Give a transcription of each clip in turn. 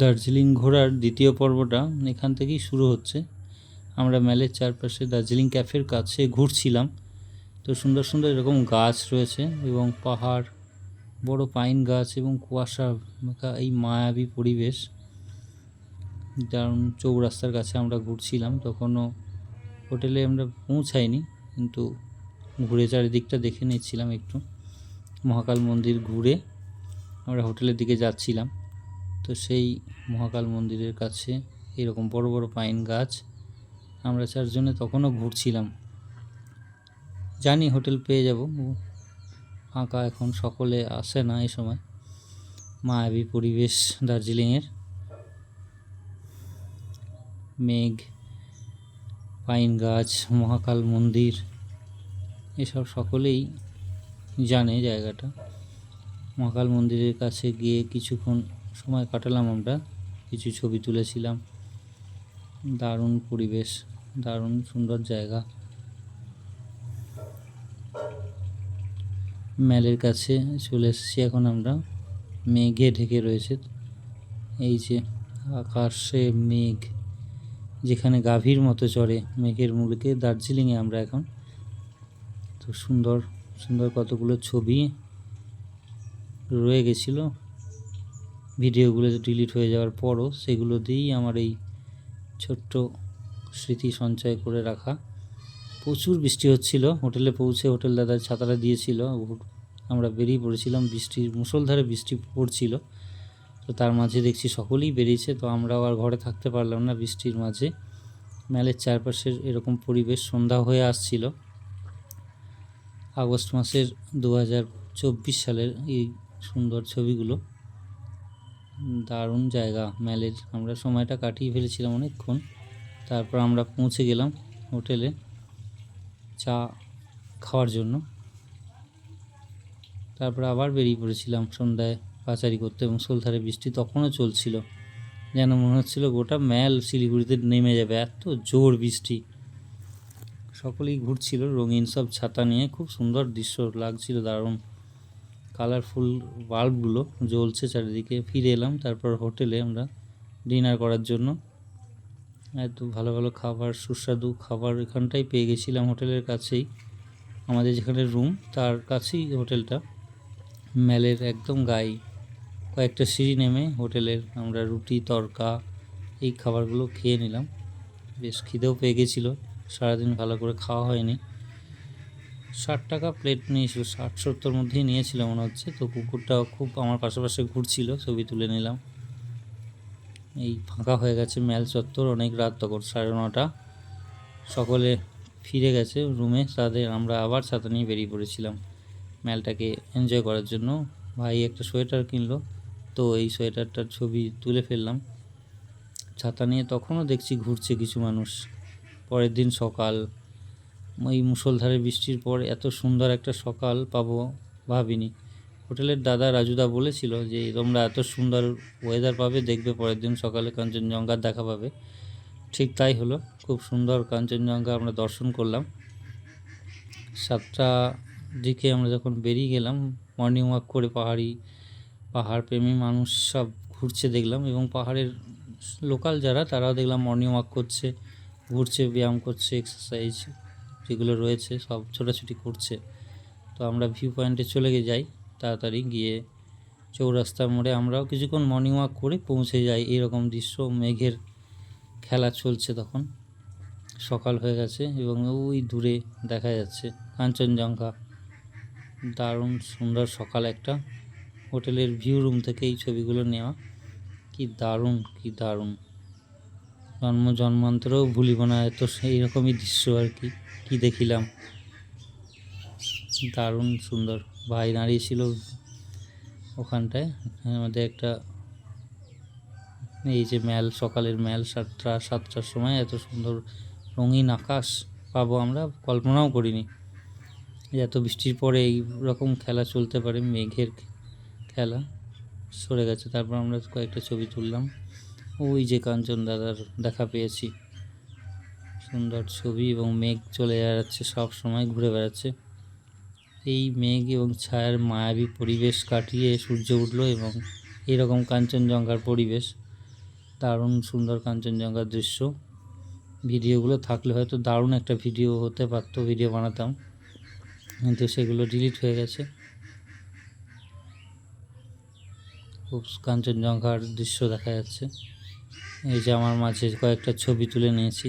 দার্জিলিং ঘোরার দ্বিতীয় পর্বটা এখান থেকেই শুরু হচ্ছে। আমরা ম্যালের চারপাশে দার্জিলিং ক্যাফের কাছে ঘুরছিলাম। তো সুন্দর সুন্দর এরকম গাছ রয়েছে এবং পাহাড়, বড় পাইন গাছ এবং কুয়াশা মাখা এই মায়াবী পরিবেশ। যেমন চৌরাস্তার কাছে আমরা ঘুরছিলাম, তখনও হোটেলে আমরা পৌঁছাইনি, কিন্তু ঘুরে চারিদিকটা দেখে নিচ্ছিলাম একটু। মহাকাল মন্দির ঘুরে আমরা হোটেলের দিকে যাচ্ছিলাম। তো সেই মহাকাল মন্দিরের কাছে এরকম বড় বড় পাইন গাছ, আমরা চারজনে তখনও ঘুরছিলাম। জানি হোটেল পেয়ে যাব, ফাঁকা এখন, সকলে আসে না এই সময়। মায়াবী পরিবেশ দার্জিলিংয়ের, মেঘ, পাইন গাছ, মহাকাল মন্দির, এসব সকলেই জানে জায়গাটা। মহাকাল মন্দিরের কাছে গিয়ে কিছুক্ষণ সময় কাটালাম আমরা, কিছু ছবি তুলেছিলাম। দারুণ পরিবেশ, দারুণ সুন্দর জায়গা। ম্যালের কাছে চলে এসেছি এখন আমরা। মেঘে ঢেকে রয়েছে, এই যে আকাশে মেঘ যেখানে গাভীর মতো চড়ে মেঘের মুলুকে, দার্জিলিংয়ে আমরা এখন। তো সুন্দর সুন্দর কতগুলো ছবি রয়ে গেছিলো, ভিডিওগুলো ডিলিট হয়ে যাওয়ার পরও সেগুলো দিয়েই আমার এই ছোট্ট স্মৃতি সঞ্চয় করে রাখা। প্রচুর বৃষ্টি হচ্ছিল, হোটেলে পৌঁছে হোটেল দাদা ছাতাটা দিয়েছিল, আমরা বেরিয়ে পড়েছিলাম। মুষলধারে বৃষ্টি পড়ছিল, তো তার মাঝে দেখছি সকলেই বেরিয়েছে, তো আমরাও আর ঘরে থাকতে পারলাম না বৃষ্টির মাঝে। ম্যালের চারপাশের এরকম পরিবেশ, সন্ধ্যা হয়ে আসছিল। আগস্ট মাসের 2024 সালের এই সুন্দর ছবিগুলো। দারুণ জায়গা ম্যালের, আমরা সময়টা কাটিয়ে ফেলেছিলাম অনেকক্ষণ। তারপর আমরা পৌঁছে গেলাম হোটেলে চা খাওয়ার জন্য। তারপর আবার বেরিয়ে পড়েছিলাম সন্ধ্যায় পাচারি করতে, এবং মুষলধারে বৃষ্টি তখনও চলছিল, যেন মনে হচ্ছিল গোটা ম্যাল শিলিগুড়িতে নেমে যাবে, এত জোর বৃষ্টি। সকলেই ঘুরছিল রঙিন সব ছাতা নিয়ে, খুব সুন্দর দৃশ্য লাগছিল, দারুণ কালারফুল বাল্বগুলো জ্বলছে চারিদিকে। ফিরে এলাম তারপর হোটেলে আমরা ডিনার করার জন্য। এত ভালো ভালো খাবার, সুস্বাদু খাবার এখানটাই পেয়ে গেছিলাম হোটেলের কাছেই। আমাদের যেখানে রুম তার কাছেই হোটেলটা, ম্যালের একদম গায়ে। কয়েকটা সিঁড়ি নেমে হোটেলের আমরা রুটি তড়কা এই খাবারগুলো খেয়ে নিলাম। বেশ খিদেও পেয়ে গেছিলো, সারাদিন ভালো করে খাওয়া হয়নি। 60 টাকা প্লেট নিয়েছিল, 60-70 মধ্যেই নিয়েছিল মনে হচ্ছে। তো কুকুরটাও খুব আমার পাশাপাশি ঘুরছিল, ছবি তুলে নিলাম। এই ফাঁকা হয়ে গেছে ম্যাল চত্বর, অনেক রাত তখন 9:30। সকলে ফিরে গেছে রুমে তাদের, আমরা আবার ছাতা নিয়ে বেরিয়ে পড়েছিলাম ম্যালটাকে এনজয় করার জন্য। ভাই একটা সোয়েটার কিনলো, তো এই সোয়েটারটার ছবি তুলে ফেললাম ছাতা নিয়ে। তখনও দেখছি ঘুরছে কিছু মানুষ। পরের দিন সকাল, ওই মুষলধারে বৃষ্টির পর এত সুন্দর একটা সকাল পাবো ভাবিনি। হোটেলের দাদা রাজুদা বলেছিল যে তোমরা এত সুন্দর ওয়েদার পাবে, দেখবে পরের দিন সকালে কাঞ্চনজঙ্ঘার দেখা পাবে। ঠিক তাই হলো, খুব সুন্দর কাঞ্চনজঙ্ঘা আমরা দর্শন করলাম। 7টার দিকে আমরা যখন বেরিয়ে গেলাম মর্নিং ওয়াক করে, পাহাড় প্রেমী মানুষ সব ঘুরছে দেখলাম, এবং পাহাড়ের লোকাল যারা তারাও দেখলাম মর্নিং ওয়াক করছে, ঘুরছে, ব্যায়াম করছে, এক্সারসাইজ যেগুলো রয়েছে সব ছোটাছুটি করছে। তো আমরা ভিউ পয়েন্টে চলে যাই তাড়াতাড়ি গিয়ে। চৌরাস্তার মোড়ে আমরাও কিছুক্ষণ মর্নিং ওয়াক করে পৌঁছে যাই। এরকম দৃশ্য, মেঘের খেলা চলছে তখন, সকাল হয়ে গেছে এবং ওই দূরে দেখা যাচ্ছে কাঞ্চনজঙ্ঘা। দারুণ সুন্দর সকাল একটা, হোটেলের ভিউ রুম থেকে এই ছবিগুলো নেওয়া। কি দারুণ, কি দারুণ, জন্মান্তরেও ভুলিব না এত এইরকমই দৃশ্য আর কি। কি দেখিলাম, দারুণ সুন্দর। ভাই দাঁড়িয়েছিল ওখানটায়, আমাদের একটা, এই যে ম্যাল, সকালের ম্যাল 7টার সময় এত সুন্দর রঙিন আকাশ পাবো আমরা কল্পনাও করিনি, এত বৃষ্টির পরে এই রকম খেলা চলতে পারে, মেঘের খেলা। সরে গেছে, তারপর আমরা কয়েকটা ছবি তুললাম। ওই যে কাঞ্চন দাদার দেখা পেয়েছি, সুন্দর ছবি, এবং মেঘ চলে যাচ্ছে, সব সময় ঘুরে বেড়াচ্ছে। এই মেঘ এবং ছায়ার মায়াবী পরিবেশ কাটিয়ে সূর্য উঠলো, এবং এইরকম কাঞ্চনজঙ্ঘার পরিবেশ দারুণ সুন্দর কাঞ্চনজঙ্ঘার দৃশ্য। ভিডিওগুলো থাকলে হয়তো দারুণ একটা ভিডিও হতে পারতো, ভিডিও বানাতাম, কিন্তু সেগুলো ডিলিট হয়ে গেছে। খুব কাঞ্চনজঙ্ঘার দৃশ্য দেখা যাচ্ছে। এই যে আমার মাঝে কয়েকটা ছবি তুলে নিয়েছি।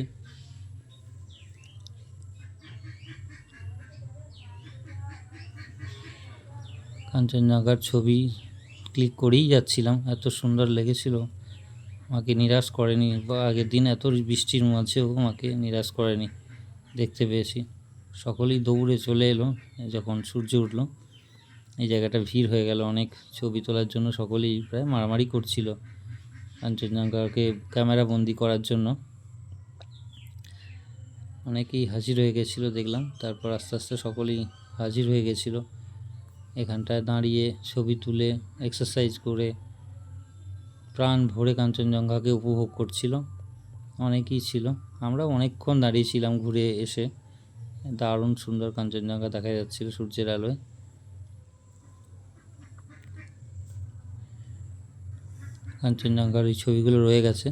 কাঞ্চনজঙ্ঘার ছবি ক্লিক করেই যাচ্ছিলাম, এত সুন্দর লেগেছিল। আমাকে নিরাশ করেনি, বা আগের দিন এত বৃষ্টির মাঝেও আমাকে নিরাশ করেনি, দেখতে পেয়েছি। সকলেই দৌড়ে চলে এলো যখন সূর্য উঠলো। এই জায়গাটা ভিড় হয়ে গেল অনেক, ছবি তোলার জন্য সকলেই প্রায় মারামারি করছিল কাঞ্চনজঙ্ঘাকে ক্যামেরা বন্দি করার জন্য। অনেকেই হাজির হয়ে গেছিলো দেখলাম, তারপর আস্তে আস্তে সকলেই হাজির হয়ে গেছিলো এখানটায় দাঁড়িয়ে ছবি তুলে এক্সারসাইজ করে প্রাণ ভরে কাঞ্চনজঙ্ঘাকে উপভোগ করছিল। অনেকেই ছিল, আমরা অনেকক্ষণ দাঁড়িয়েছিলাম ঘুরে এসে। দারুণ সুন্দর কাঞ্চনজঙ্ঘা দেখা যাচ্ছিল সূর্যের আলোয়। কাঞ্চনজঙ্ঘার এই ছবিগুলো রয়ে গেছে।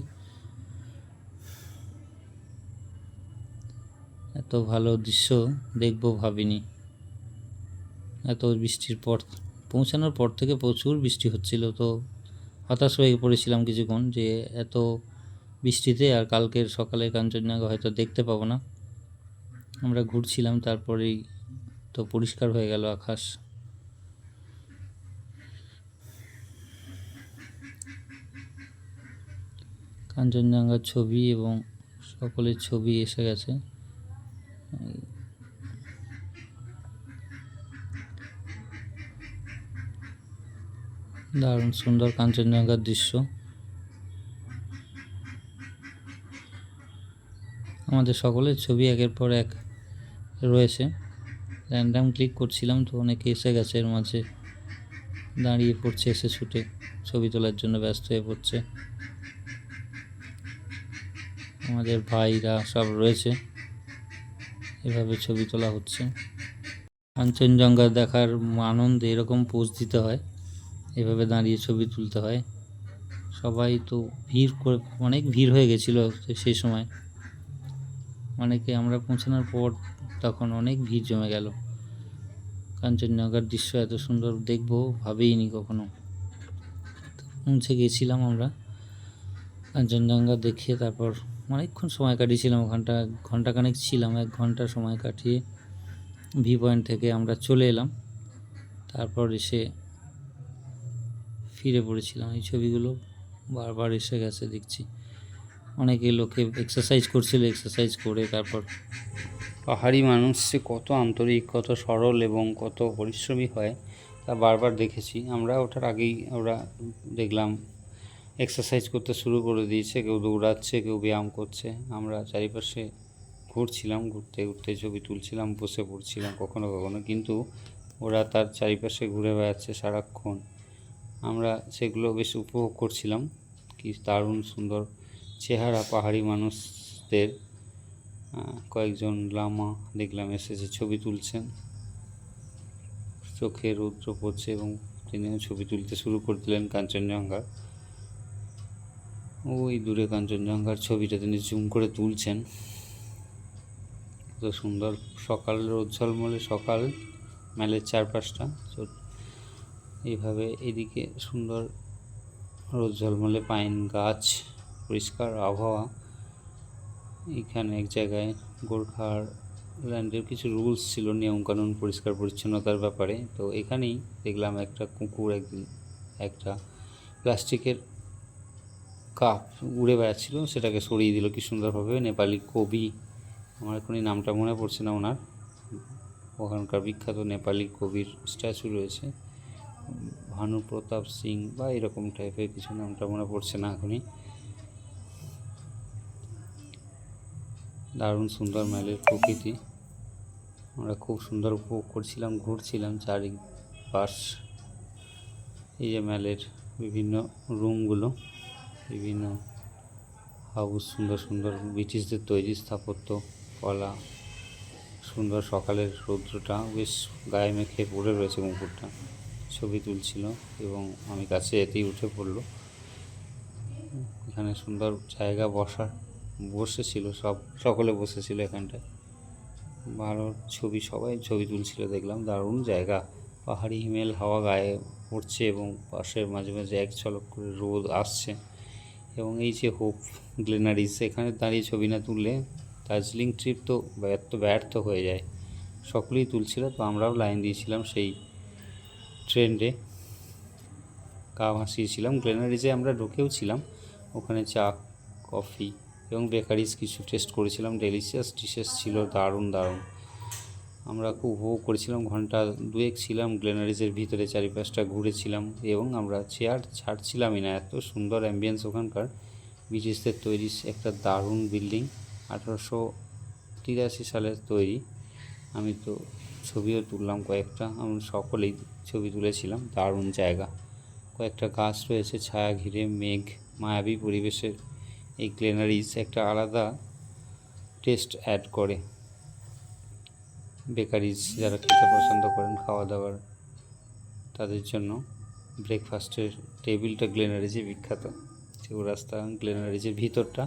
এত ভালো দৃশ্য দেখবো ভাবিনি। এত বৃষ্টির পর, পৌঁছানোর পর থেকে প্রচুর বৃষ্টি হচ্ছিল, তো হতাশ হয়ে পড়েছিলাম কিছুক্ষণ যে এত বৃষ্টিতে আর কালকের সকালে কাঞ্চনজঙ্ঘা হয়তো দেখতে পাবো না। আমরা ঘুরছিলাম, তারপরেই তো পরিষ্কার হয়ে গেল আকাশ। কাঞ্চনজঙ্ঘার ছবি এবং সকলের ছবি এসে গেছে। দারুণ সুন্দর কাঞ্চনজঙ্ঘার দৃশ্য। আমাদের সকলের ছবি একের পর এক রয়েছে। র্যান্ডাম ক্লিক করছিলাম তো অনেকে এসে গেছে, এর মাঝে দাঁড়িয়ে পড়ছে, এসে ছুটে ছবি তোলার জন্য ব্যস্ত হয়ে পড়ছে। আমাদের ভাইরা সব রয়েছে, এভাবে ছবি তোলা হচ্ছে। কাঞ্চনজঙ্ঘা দেখার আনন্দে এরকম পোজ দিতে হয়, এভাবে দাঁড়িয়ে ছবি তুলতে হয়। সবাই তো ভিড় করে, অনেক ভিড় হয়ে গেছিলো সেই সময়। অনেকে আমরা পৌঁছানোর পর তখন অনেক ভিড় জমে গেল। কাঞ্চনজঙ্ঘার দৃশ্য এত সুন্দর দেখবো ভাবেইনি কখনো। পৌঁছে গেছিলাম আমরা, কাঞ্চনজঙ্ঘা দেখে তারপর অনেকক্ষণ সময় কাটিয়েছিলাম ঘন্টাখানেক ছিলাম। 1 ঘন্টা সময় কাটিয়ে ভি পয়েন্ট থেকে আমরা চলে এলাম। তারপর এসে ফিরে পড়েছিলাম। এই ছবিগুলো বারবার এসে গেছে দেখছি। অনেকে লোকে এক্সারসাইজ করছিল, এক্সারসাইজ করে তারপর পাহাড়ি মানুষ সে কত আন্তরিক, কত সরল এবং কত পরিশ্রমী হয় তা বারবার দেখেছি। আমরা ওঠার আগেই ওরা দেখলাম এক্সারসাইজ করতে শুরু করে দিয়েছে, কেউ দৌড়াচ্ছে, কেউ ব্যায়াম করছে। আমরা চারিপাশে ঘুরছিলাম, ঘুরতে ঘুরতে ছবি তুলছিলাম, বসে পড়ছিলাম কখনো কখনো, কিন্তু ওরা তার চারিপাশে ঘুরে বেড়াচ্ছে সারাক্ষণ। আমরা সেগুলো বেশ উপভোগ করছিলাম। কি দারুণ সুন্দর চেহারা পাহাড়ি মানুষদের। কয়েকজন লামা দেখলাম এসেছে, ছবি তুলছেন, চোখে রৌদ্র পড়ছে এবং তিনিও ছবি তুলতে শুরু করে দিলেন কাঞ্চনজঙ্ঘার। ওই দূরে কাঞ্চনজঙ্ঘার ছবিটা তিনি জুম করে তুলছেন। কত সুন্দর সকাল, রোদ ঝলমলে সকাল, মেলের চারপাশটা এইভাবে। এদিকে সুন্দর রোদ ঝলমলে পাইন গাছ, পরিষ্কার আবহাওয়া। এখানে এক জায়গায় গোর্খাল্যান্ডের কিছু রুলস ছিল, নিয়মকানুন পরিষ্কার পরিচ্ছন্নতার ব্যাপারে। তো এখানেই দেখলাম একটা কুকুর একদিন একটা প্লাস্টিকের কাপ উড়ে বেড়াচ্ছিল, সেটাকে সরিয়ে দিল কি সুন্দরভাবে। নেপালি কবি, আমার এখনই নামটা মনে পড়ছে না ওনার, ওখানকার বিখ্যাত নেপালি কবির স্ট্যাচু রয়েছে, ভানু প্রতাপ সিং বা এরকম টাইপের কিছু, নামটা মনে পড়ছে না এখনই। দারুণ সুন্দর মেলের প্রকৃতি, আমরা খুব সুন্দর উপভোগ করছিলাম, ঘুরছিলাম চারিপাশ। এই যে মেলের বিভিন্ন রুমগুলো, বিভিন্ন হাউস, সুন্দর সুন্দর ব্রিটিশদের তৈরি স্থাপত্য কলা। সুন্দর সকালের রৌদ্রটা বেশ গায়ে মেখে পড়ে রয়েছে, মুকুটটা ছবি তুলছিল এবং আমি কাছে যেতেই উঠে পড়লো। এখানে সুন্দর জায়গা বসার, বসেছিল সকলে বসেছিল এখানটায়, ভালো ছবি, সবাই ছবি তুলছিল দেখলাম। দারুণ জায়গা, পাহাড়ি হিমেল হাওয়া গায়ে পড়ছে এবং পাশে মাঝে মাঝে এক ঝলক করে রোদ আসছে। এবং এই যে হোপ গ্লেনারিস, এখানে দাঁড়িয়ে ছবি না তুললে দার্জিলিং ট্রিপ তো ব্যর্থ হয়ে যায়। সকলেই তুলছিল, তো আমরাও লাইন দিয়েছিলাম সেই ট্রেন্ডে, গা ভাসিয়েছিলাম। গ্লেনারিসে আমরা ঢুকেও ছিলাম, ওখানে চা কফি এবং বেকারিজ কিছু টেস্ট করেছিলাম। ডেলিশিয়াস ডিশেস ছিল, দারুণ দারুণ। আমরা খুব উপভোগ করেছিলাম, ঘন্টা দুয়েক ছিলাম গ্লেনারিসের ভিতরে, চারিপাশটা ঘুরেছিলাম এবং আমরা চেয়ার ছাড়ছিলামই না। এত সুন্দর অ্যাম্বিয়েন্স ওখানকার, ব্রিটিশদের তৈরি একটা দারুণ বিল্ডিং, 1883 সালের তৈরি। আমি তো ছবিও তুললাম কয়েকটা, আমরা সকলেই ছবি তুলেছিলাম। দারুণ জায়গা, কয়েকটা গাছ রয়েছে ছায়া ঘিরে, মেঘ, মায়াবী পরিবেশের এই গ্লেনারিস একটা আলাদা টেস্ট অ্যাড করে। বেকারিজ যারা খেতে পছন্দ করেন, খাওয়া দাওয়ার, তাদের জন্য ব্রেকফাস্টের টেবিলটা গ্লেনারিজে বিখ্যাত। চৌরাস্তা গ্লেনারিজের ভিতরটা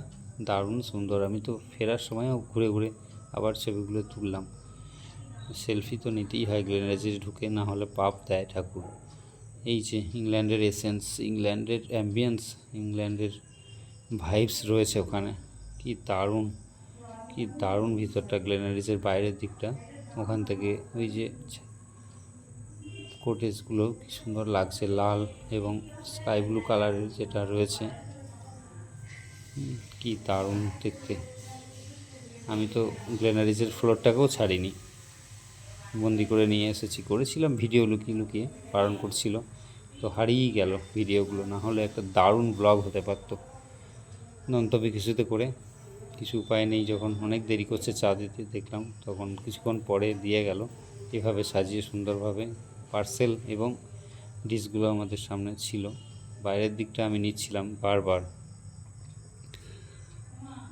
দারুণ সুন্দর। আমি তো ফেরার সময়ও ঘুরে ঘুরে আবার ছবিগুলো তুললাম। সেলফি তো নিতেই হয় গ্লেনারিজে ঢুকে, না হলে পাপ দেয় ঠাকুর। এই যে ইংল্যান্ডের এসেন্স, ইংল্যান্ডের অ্যাম্বিয়েন্স, ইংল্যান্ডের ভাইবস রয়েছে ওখানে। কি দারুণ, কি দারুণ ভিতরটা, গ্লেনারিজের বাইরের দিকটা। ওখান থেকে ওই যে কোটেজগুলো কি সুন্দর লাগছে, লাল এবং স্কাই ব্লু কালারের যেটা রয়েছে, কি দারুণ দেখতে। আমি তো গ্লেনারিজের ফ্লোরটাকেও ছাড়িনি, বন্দি করে নিয়ে করেছিলাম ভিডিও লুকিয়ে লুকিয়ে, বারণ করছিল, তো হারিয়েই গেল ভিডিওগুলো, না হলে একটা দারুণ ব্লগ হতে পারতো। গন্তব্যে কিছুতে করে কিছু উপায় নেই, যখন অনেক দেরি করছে চা দিতে দেখলাম, তখন কিছুক্ষণ পরে দিয়ে গেল। এভাবে সাজিয়ে সুন্দরভাবে পার্সেল এবং ডিশগুলো আমাদের সামনে ছিল। বাইরের দিকটা আমি নিচ্ছিলাম বারবার।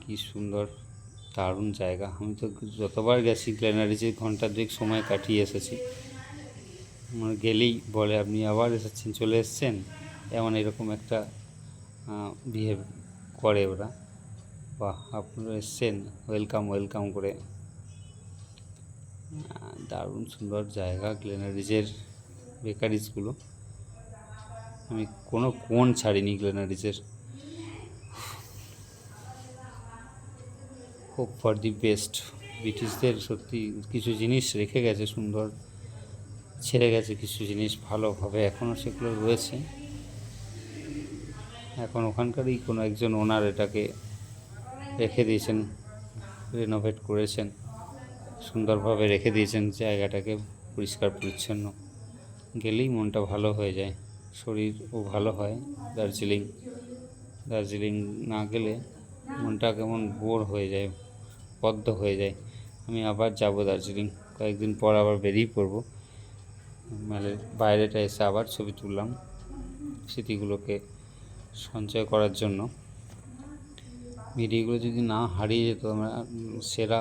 কি সুন্দর, দারুণ জায়গা। আমি তো যতবার গেছি গ্লেনারিজে ঘন্টা দুয়েক সময় কাটিয়ে এসেছি। আমার গেলেই বলে, আপনি আবার এসেছেন, চলে এসেছেন, এরকম একটা বিহেভ করে ওরা। বাহ, আপনারা এসছেন, ওয়েলকাম ওয়েলকাম করে। দারুণ সুন্দর জায়গা গ্লেনারিজের বেকারিজগুলো। আমি কোনো কোণ ছাড়িনি গ্লেনারিজের। Hope for the best. ব্রিটিশদের সত্যি কিছু জিনিস রেখে গেছে সুন্দর, ছেড়ে গেছে কিছু জিনিস ভালোভাবে, এখনও সেগুলো রয়েছে। এখন ওখানকারই কোনো একজন ওনার এটাকে রেখে দিয়েছেন, রেনোভেট করেছেন, সুন্দরভাবে রেখে দিয়েছেন জায়গাটাকে পরিষ্কার পরিচ্ছন্ন। গেলেই মনটা ভালো হয়ে যায়, শরীরও ভালো হয়। দার্জিলিং না গেলে মনটা কেমন বোর হয়ে যায়, বদ্ধ হয়ে যায়। আমি আবার যাব দার্জিলিং, কয়েকদিন পর আবার বেরিয়ে পড়ব। মানে বাইরেটা এসে আবার ছবি তুললাম স্মৃতিগুলোকে সঞ্চয় করার জন্য। ভিডিওগুলো যদি না হারিয়ে যেত, আমরা সেরা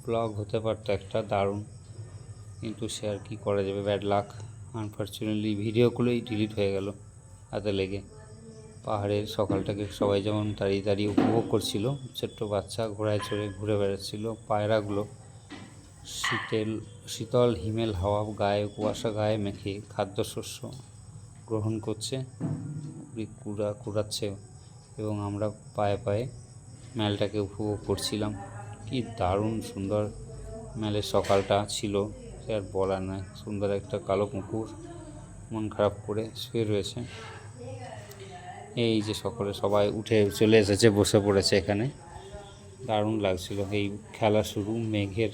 ব্লগ হতে পারতো একটা দারুণ, কিন্তু সে আর কী করা যাবে, ব্যাড লাক। আনফর্চুনেটলি ভিডিওগুলোই ডিলিট হয়ে গেল হাতে লেগে। পাহাড়ের সকালটাকে সবাই যেমন দাঁড়িয়ে দাঁড়িয়ে উপভোগ করছিল, ছোট্ট বাচ্চা ঘোড়ায় চড়ে ঘুরে বেড়াচ্ছিল, পায়রাগুলো শীতল হিমেল হাওয়া গায়ে, কুয়াশা গায়ে মেখে খাদ্যশস্য গ্রহণ করছে, কুড়াচ্ছে, এবং আমরা পায়ে পায়ে ম্যালটাকে উপভোগ করছিলাম। কি দারুণ সুন্দর ম্যালের সকালটা ছিল, সে আর বলার নয়। সুন্দর একটা কালো কুকুর মন খারাপ করে শুয়ে রয়েছে। এই যে সবাই উঠে চলে এসেছে, বসে পড়েছে এখানে, দারুণ লাগছিল। এই খেলা শুরু, মেঘের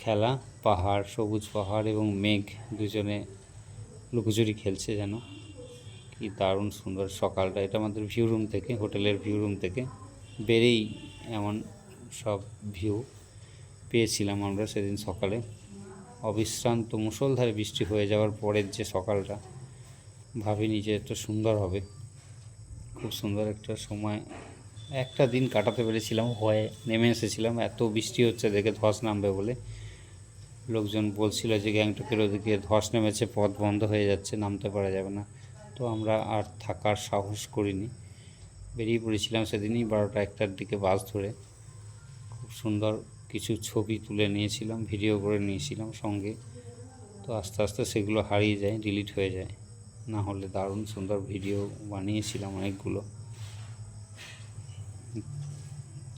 খেলা, পাহাড়, সবুজ পাহাড় এবং মেঘ দুজনে লুকোচুরি খেলছে যেন। কি দারুণ সুন্দর সকালটা। এটা আমাদের ভিউ রুম থেকে, হোটেলের ভিউ রুম থেকে বেরেই এমন সব ভিউ পেয়েছিলাম আমরা সেদিন সকালে। অবিশ্রান্ত মুষলধারে বৃষ্টি হয়ে যাওয়ার পরের যে সকালটা, ভাবিনি যে এত সুন্দর হবে। খুব সুন্দর একটা সময়, একটা দিন কাটাতে পেরেছিলাম, হয়ে নেমে এসেছিলাম। এত বৃষ্টি হচ্ছে দেখে ধস নামবে বলে লোকজন বলছিল যে গ্যাংটকের ওদিকে ধস নেমেছে, পথ বন্ধ হয়ে যাচ্ছে, নামতে পারা যাবে না। তো আমরা আর থাকার সাহস করিনি, বেরিয়ে পড়েছিলাম সেদিনই 12টা 1টার দিকে বাস ধরে। খুব সুন্দর কিছু ছবি তুলে নিয়েছিলাম, ভিডিও করে নিয়েছিলাম সঙ্গে। তো আস্তে আস্তে সেগুলো হারিয়ে যায়, ডিলিট হয়ে যায়। না হলে দারুণ সুন্দর ভিডিও বানিয়েছিলাম অনেকগুলো।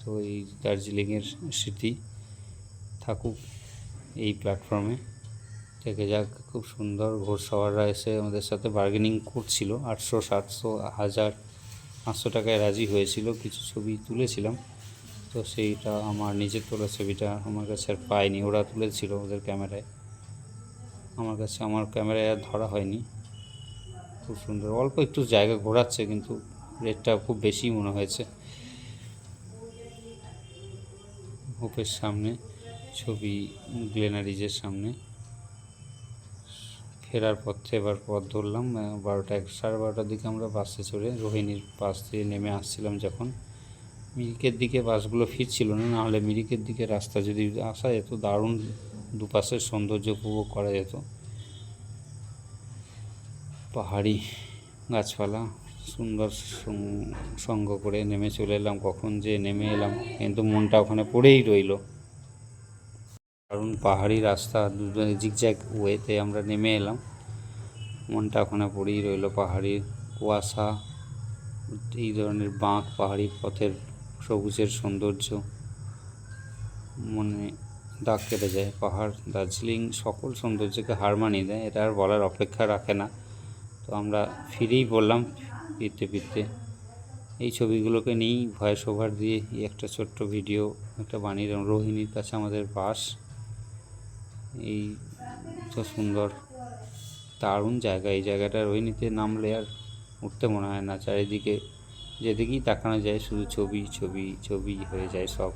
তো এই দার্জিলিংয়ের স্মৃতি থাকুক এই প্ল্যাটফর্মে, থেকে যাক। খুব সুন্দর ঘোড়সওয়াররা এসে আমাদের সাথে বার্গেনিং করছিল, 800, 700, 1000, 500 টাকায় রাজি হয়েছিল। কিছু ছবি তুলেছিলাম, তো সেইটা আমার নিজের তোলা ছবিটা আমার কাছে আর পাইনি, ওরা তুলেছিল ওদের ক্যামেরায়। আমার ক্যামেরায় আর ধরা হয়নি। খুব সুন্দর, অল্প একটু জায়গা ঘোরাচ্ছে, কিন্তু রেটটা খুব বেশি মনে হয়েছে। হোপের সামনে ছবি, গ্লেনারিজের সামনে। ফেরার পথে এবার পথ ধরলাম 12টা 12:30টার দিকে আমরা বাসে চড়ে রোহিণীর পাশ দিয়ে নেমে আসছিলাম। যখন মিরিকের দিকে বাসগুলো ফিরছিল না, নাহলে মিরিকের দিকে রাস্তা যদি আসা যেত, দারুণ দুপাশের সৌন্দর্য উপভোগ করা যেত। পাহাড়ি গাছপালা সুন্দর সঙ্গ করে নেমে চলে এলাম। কখন যে নেমে এলাম, কিন্তু মনটা ওখানে পড়েই রইল। কারণ পাহাড়ি রাস্তা, জিগজ্যাগ ওয়েতে আমরা নেমে এলাম, মনটা ওখানে পড়েই রইল। পাহাড়ির কুয়াশা, এই ধরনের বাঁক, পাহাড়ি পথের সবুজের সৌন্দর্য মনে দাগ কেটে যায়। পাহাড়, দার্জিলিং সকল সৌন্দর্যকে হার মানিয়ে দেয়, এটা আর বলার অপেক্ষা রাখে না। তো আমরা ফিরেই পড়লাম ফিরতে ফিরতে। এই ছবিগুলোকে নিয়েই ভয়েস ওভার দিয়ে এই একটা ছোট্ট ভিডিও একটা বানিয়ে দিলাম। রোহিণীর কাছে আমাদের বাস, এই তো সুন্দর দারুণ জায়গা। এই জায়গাটা রোহিণীতে নামলে আর উঠতে মনে হয় না, চারিদিকে যেদিকেই তাকানো যায় শুধু ছবি ছবি ছবি হয়ে যায় সব।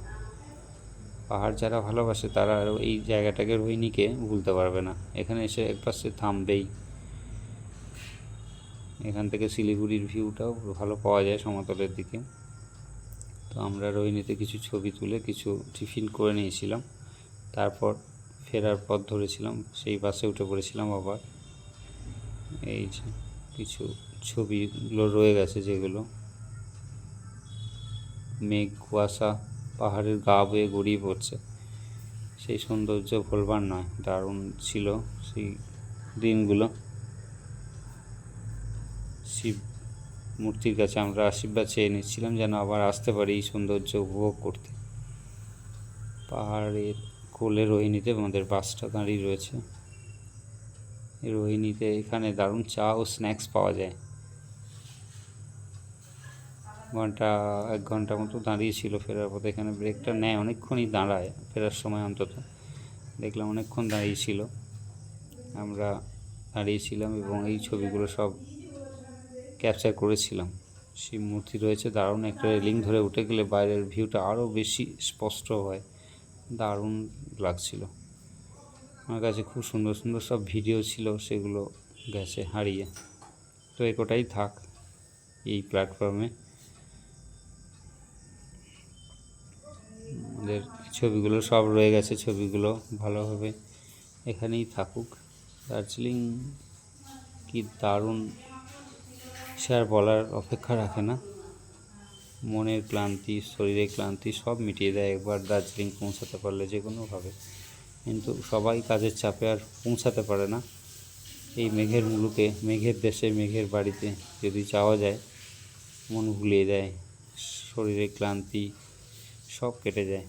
পাহাড় যারা ভালোবাসে তারা এই জায়গাটাকে, রোহিণীকে ভুলতে পারবে না। এখানে এসে একবার সে থামবেই। এখান থেকে শিলিগুড়ির ভিউটাও ভালো পাওয়া যায় সমতলের দিকে। তো আমরা রোহিণীতে কিছু ছবি তুলে কিছু টিফিন করে নিয়েছিলাম, তারপর ফেরার পথ ধরেছিলাম। সেই বাসে উঠে পড়েছিলাম আবার। এই যে কিছু ছবিগুলো রয়ে গেছে, যেগুলো মেঘ, কুয়াশা, পাহাড়ের গা বেয়ে গড়িয়ে পড়ছে, সেই সৌন্দর্য ভোলবার নয়। দারুণ ছিল সেই দিনগুলো। শিব মূর্তির কাছে আমরা আশীর্বাদ চেয়ে নিচ্ছিলাম যেন আবার আসতে পারি এই সৌন্দর্য উপভোগ করতে। পাহাড়ের কোলে রোহিণীতে আমাদের বাসটা দাঁড়িয়ে রয়েছে। রোহিণীতে এখানে দারুণ চা ও স্ন্যাক্স পাওয়া যায়। 1 ঘন্টা মতো দাঁড়িয়েছিল ফেরার পথে। এখানে ব্রেকটা নেয়, অনেকক্ষণই দাঁড়ায় ফেরার সময়, অন্তত দেখলাম অনেকক্ষণ দাঁড়িয়েছিল। আমরা দাঁড়িয়েছিলাম এবং এই ছবিগুলো সব ক্যাপচার করেছিলাম। শিব মূর্তি রয়েছে, দারুণ একটা রেলিং ধরে উঠে গেলে বাইরের ভিউটা আরও বেশি স্পষ্ট হয়, দারুণ লাগছিল। আমার কাছে খুব সুন্দর সুন্দর সব ভিডিও ছিল, সেগুলো গেছে হারিয়ে। তো একটাই থাক এই প্ল্যাটফর্মে। আমাদের ছবিগুলো সব রয়ে গেছে, ছবিগুলো ভালোভাবে এখানেই থাকুক। দার্জিলিং কি দারুণ, সে আর বলার অপেক্ষা রাখে না। মনের ক্লান্তি, শরীরের ক্লান্তি সব মিটিয়ে দেয় একবার দার্জিলিং পৌঁছাতে পারলে যে কোনোভাবে। কিন্তু সবাই কাজের চাপে আর পৌঁছাতে পারে না। এই মেঘের মুলুকে, মেঘের দেশে, মেঘের বাড়িতে যদি যাওয়া যায়, মন ভুলিয়ে দেয়, শরীরের ক্লান্তি সব কেটে যায়।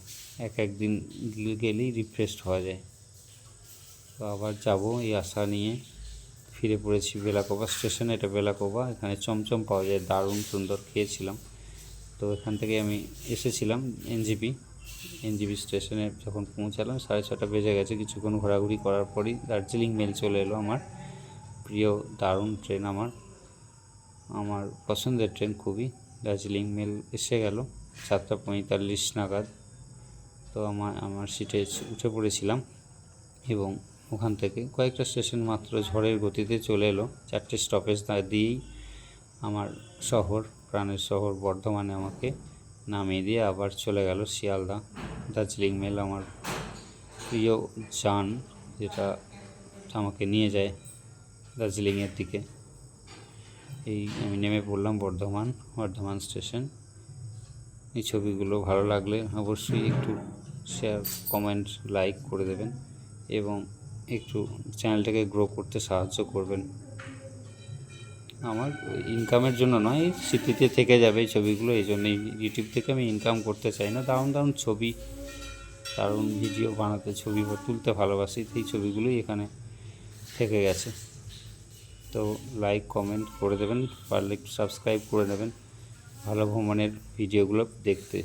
একদিন গেলেই রিফ্রেশড হওয়া যায়। তো আবার যাব এই আশা নিয়ে ফিরে পড়েছি বেলাকোবা স্টেশনে। এটা বেলাকোবা, এখানে চমচম পাওয়া যায়, দারুণ সুন্দর খেয়েছিলাম। তো এখান থেকে আমি এসেছিলাম এনজিবি স্টেশনে। যখন পৌঁছালাম 6:30 বেজে গেছে। কিছুক্ষণ ঘোরাঘুরি করার পরই দার্জিলিং মেল চলে এলো। আমার প্রিয় দারুণ ট্রেন, আমার পছন্দের ট্রেন খুবই। দার্জিলিং মেল এসে গেল 7:45 নাগাদ। তো আমার সিটে উঠে পড়েছিলাম এবং ওখান থেকে কয়েকটা স্টেশন মাত্র ঝড়ের গতিতে চলে এলো। 4টে স্টপেজ দিয়েই আমার শহর, প্রাণের শহর বর্ধমানে আমাকে নামিয়ে দিয়ে আবার চলে গেল শিয়ালদা। দার্জিলিং মেল আমার প্রিয় যান, যেটা আমাকে নিয়ে যায় দার্জিলিংয়ের দিকে। এই আমি নেমে পড়লাম বর্ধমান স্টেশন। এই ছবিগুলো ভালো লাগলে অবশ্যই একটু শেয়ার, কমেন্ট, লাইক করে দেবেন এবং একটু চ্যানেলটাকে গ্রো করতে সাহায্য করবেন। আমার ইনকামের জন্য নয়, স্মৃতিতে থেকে যাবে এই ছবিগুলো, এই জন্যই ইউটিউব থেকে আমি ইনকাম করতে চাই না। দারুণ দারুণ ছবি, দারুণ ভিডিও বানাতে, ছবি তুলতে ভালোবাসি, এই ছবিগুলোই এখানে থেকে গেছে। তো লাইক কমেন্ট করে দেবেন, পারলে একটু সাবস্ক্রাইব করে নেবেন ভালো ভ্রমণের ভিডিওগুলো দেখতে।